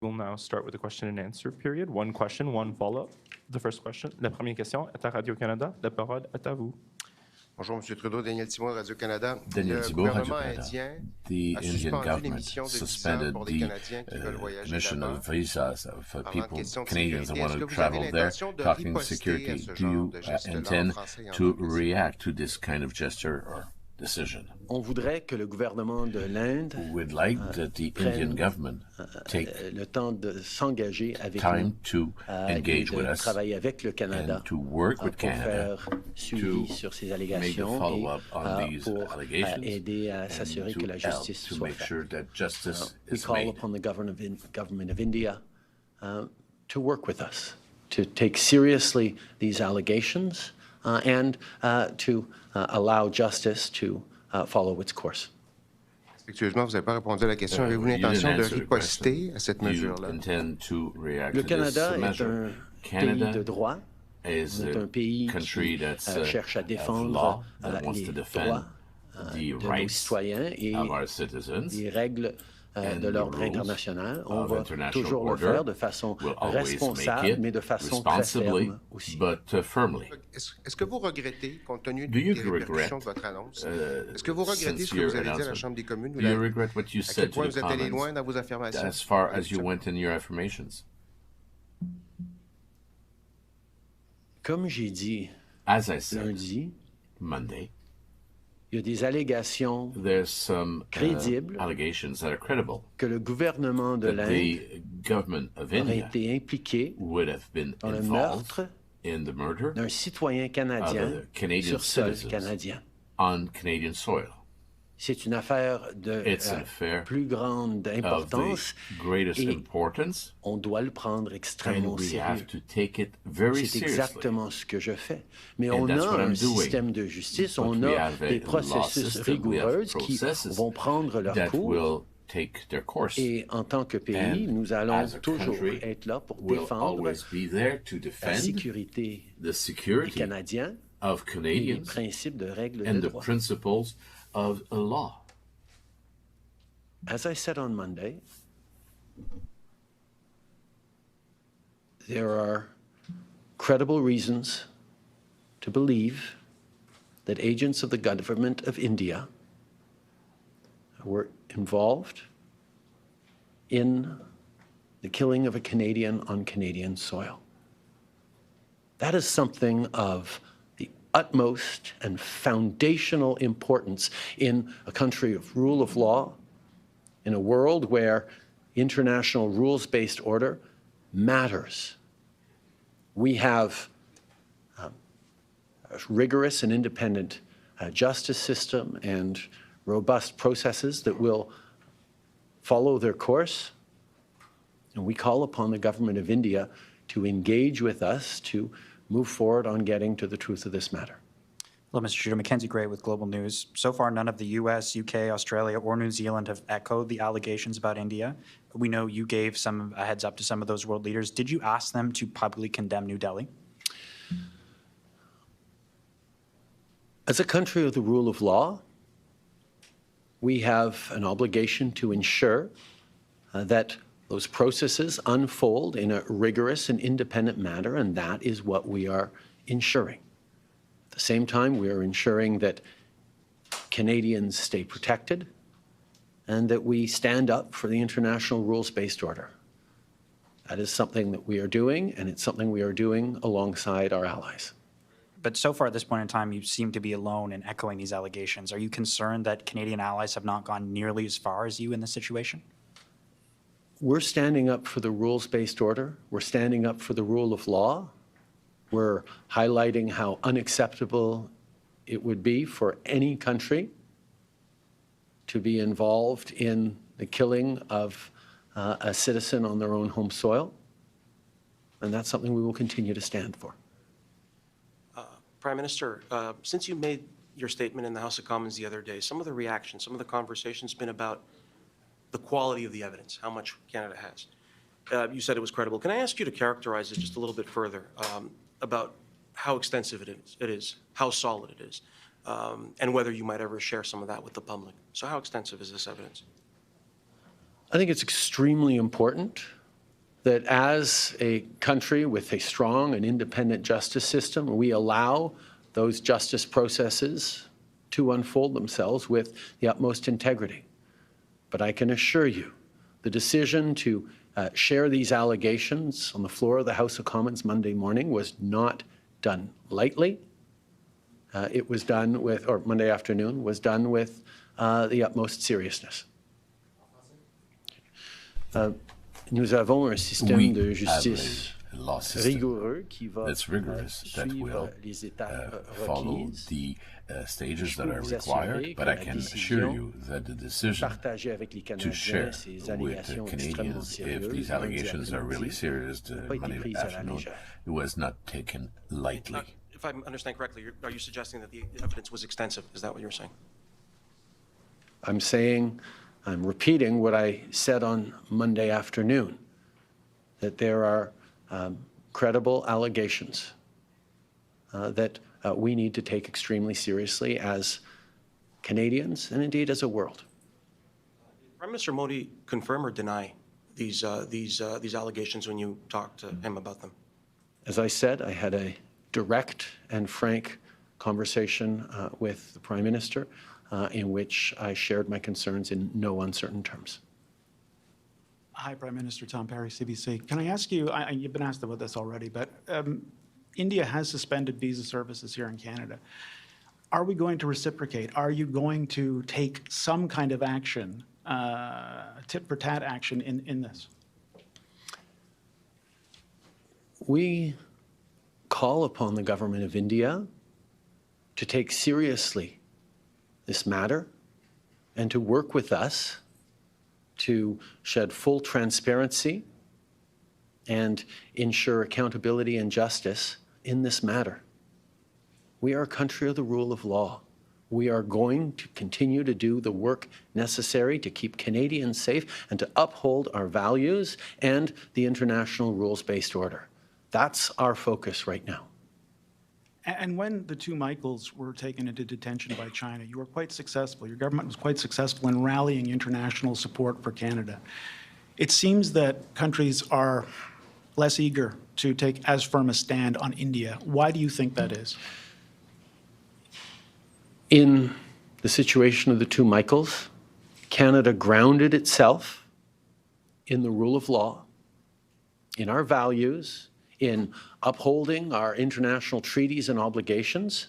We'll now start with the question and answer period. One question, one follow-up. The first question, la première question est à Radio-Canada. La parole est à vous. Bonjour, M. Trudeau. Daniel Thibault, Radio-Canada. Daniel Le Thibault, gouvernement Radio-Canada. indien The a Indian suspendu government l'émission de visas suspended pour les the Canadiens qui veulent voyager commission là-bas. of visas for Parlant de people, questions de Canadians that sécurité, want est-ce to que vous avez travel there, l'intention de talking riposter à security. ce Do genre you de geste-là en intend français et en to anglais? react to this kind of gesture or decision? On voudrait que le gouvernement de l'Inde We'd like that the Indian government take le temps de s'engager avec time nous to engage et with de us travailler avec le Canada and to work with pour Canada faire suivi to sur ces make a allégations follow-up et on these pour allegations aider à s'assurer and que la to help justice to soit make faite. sure that justice We is call made. upon the government of India to work with us, to take seriously these allegations and to allow justice to follow its course. Respectueusement, vous n'avez pas répondu à la question. Avez-vous You didn't l'intention de answer the riposter question. à cette Do you mesure-là? intend to react Le to this Canada est measure? un Canada pays de droit. is C'est a un pays country qui that's cherche à of défendre law that wants les to droits defend the de nos rights citoyens et of our citizens. les règles and de the l'ordre rules international. On of va international toujours le order. faire de façon We'll always make responsable, it mais de façon très responsibly, ferme aussi. but firmly. Est-ce que vous regrettez, compte tenu Do you des répercussions regret, de votre annonce, est-ce que vous regrettez since ce que your vous avez dit à la announcement, Chambre des communes do you regret what you à quel said to point the vous êtes allé loin Commons dans vos affirmations? as far as you went in your affirmations? Comme j'ai dit As I said, lundi, Monday, il y a des allégations there's some crédibles allegations that are credible que le gouvernement de that l'Inde the government of aurait India été impliqué would have been dans le involved meurtre in the murder d'un citoyen of canadien a Canadian sur sol citizens canadien. on Canadian soil. C'est une affaire de It's an affair plus grande of importance the greatest et importance, on doit le prendre extrêmement and we sérieux. have to take it very C'est seriously. exactement ce que je fais. Mais And on that's a what I'm un doing. système de justice, But on we a have a des law processus system, we have rigoureux qui processes vont prendre leur that cours. will take their course. Et en tant que pays, And nous allons as a toujours country, être là pour we'll défendre always be there to la defend sécurité the des security Canadiens of et les Canadians principes de règles de and the droit. principles of a law. As I said on Monday, there are credible reasons to believe that agents of the government of India were involved in the killing of a Canadian on Canadian soil. That is something of the utmost and foundational importance in a country of rule of law, in a world where international rules-based order matters. We have a rigorous and independent justice system and robust processes that will follow their course. And we call upon the government of India to engage with us to move forward on getting to the truth of this matter. Hello, Mr. Trudeau. Mackenzie Gray with Global News. So far, none of the U.S., U.K., Australia, or New Zealand have echoed the allegations about India. We know you gave a heads up to some of those world leaders. Did you ask them to publicly condemn New Delhi? As a country of the rule of law, we have an obligation to ensure that those processes unfold in a rigorous and independent manner, and that is what we are ensuring. At the same time, we are ensuring that Canadians stay protected and that we stand up for the international rules-based order. That is something that we are doing, and it's something we are doing alongside our allies. But so far at this point in time, you seem to be alone in echoing these allegations. Are you concerned that Canadian allies have not gone nearly as far as you in this situation? We're standing up for the rules-based order. We're standing up for the rule of law. We're highlighting how unacceptable it would be for any country to be involved in the killing of a citizen on their own home soil. And that's something we will continue to stand for. Prime Minister, since you made your statement in the House of Commons the other day, some of the reactions, some of the conversation's been about the quality of the evidence, how much Canada has. You said it was credible. Can I ask you to characterize it just a little bit further about how extensive it is, how solid it is, and whether you might ever share some of that with the public? So how extensive is this evidence? I think it's extremely important that as a country with a strong and independent justice system, we allow those justice processes to unfold themselves with the utmost integrity. But I can assure you, the decision to share these allegations on the floor of the House of Commons Monday morning was not done lightly. It was done with, or Monday afternoon, was done with the utmost seriousness. Nous avons un système de justice law system rigoureux qui va that's rigorous, that will suivre les étapes follow requises. the stages that are vous required, assurer but que I la can décision assure you that the decision Partager avec les to Canadiens share ces with the allégations extrêmement Canadians if sérieuses these lundi allegations are really après-midi serious n'a pas été Monday prise à la afternoon, légère. it was not taken lightly. If I understand correctly, are you suggesting that the evidence was extensive? Is that what you're saying? I'm repeating what I said on Monday afternoon, that there are credible allegations that we need to take extremely seriously as Canadians and indeed as a world. Prime Minister Modi confirm or deny these allegations when you talked to him about them? As I said, I had a direct and frank conversation with the Prime Minister in which I shared my concerns in no uncertain terms. Hi, Prime Minister Tom Perry, CBC. Can I ask you, you've been asked about this already, but India has suspended visa services here in Canada. Are we going to reciprocate? Are you going to take some kind of action, tit-for-tat action in this? We call upon the government of India to take seriously this matter and to work with us to shed full transparency and ensure accountability and justice in this matter. We are a country of the rule of law. We are going to continue to do the work necessary to keep Canadians safe and to uphold our values and the international rules-based order. That's our focus right now. And when the two Michaels were taken into detention by China, you were quite successful. Your government was quite successful in rallying international support for Canada. It seems that countries are less eager to take as firm a stand on India. Why do you think that is? In the situation of the two Michaels, Canada grounded itself in the rule of law, in our values, in upholding our international treaties and obligations,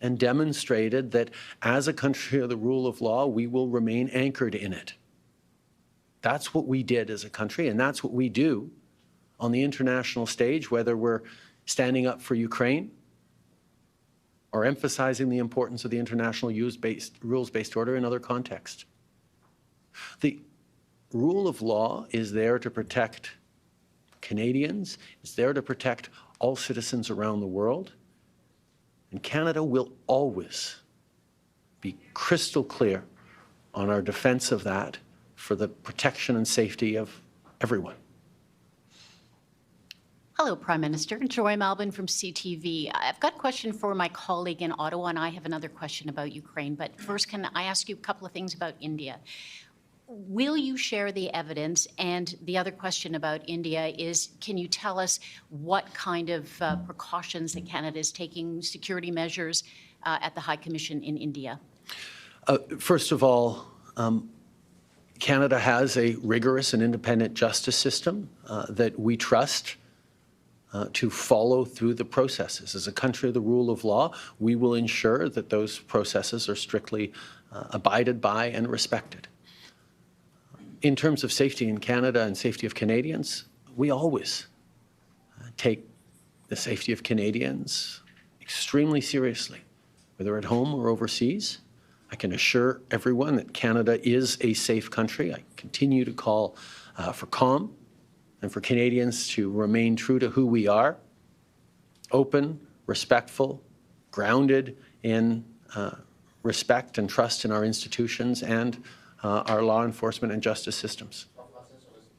and demonstrated that as a country of the rule of law, we will remain anchored in it. That's what we did as a country, and that's what we do on the international stage, whether we're standing up for Ukraine or emphasizing the importance of the international rules-based order in other contexts. The rule of law is there to protect Canadians. It's there to protect all citizens around the world. And Canada will always be crystal clear on our defense of that for the protection and safety of everyone. Hello, Prime Minister. Joy Malbon from CTV. I've got a question for my colleague in Ottawa, and I have another question about Ukraine. But first, can I ask you a couple of things about India? Will you share the evidence? And the other question about India is, can you tell us what kind of precautions that Canada is taking, security measures at the High Commission in India? First of all, Canada has a rigorous and independent justice system that we trust to follow through the processes. As a country of the rule of law, we will ensure that those processes are strictly abided by and respected. In terms of safety in Canada and safety of Canadians, we always take the safety of Canadians extremely seriously, whether at home or overseas. I can assure everyone that Canada is a safe country. I continue to call for calm and for Canadians to remain true to who we are, open, respectful, grounded in respect and trust in our institutions and our law enforcement and justice systems.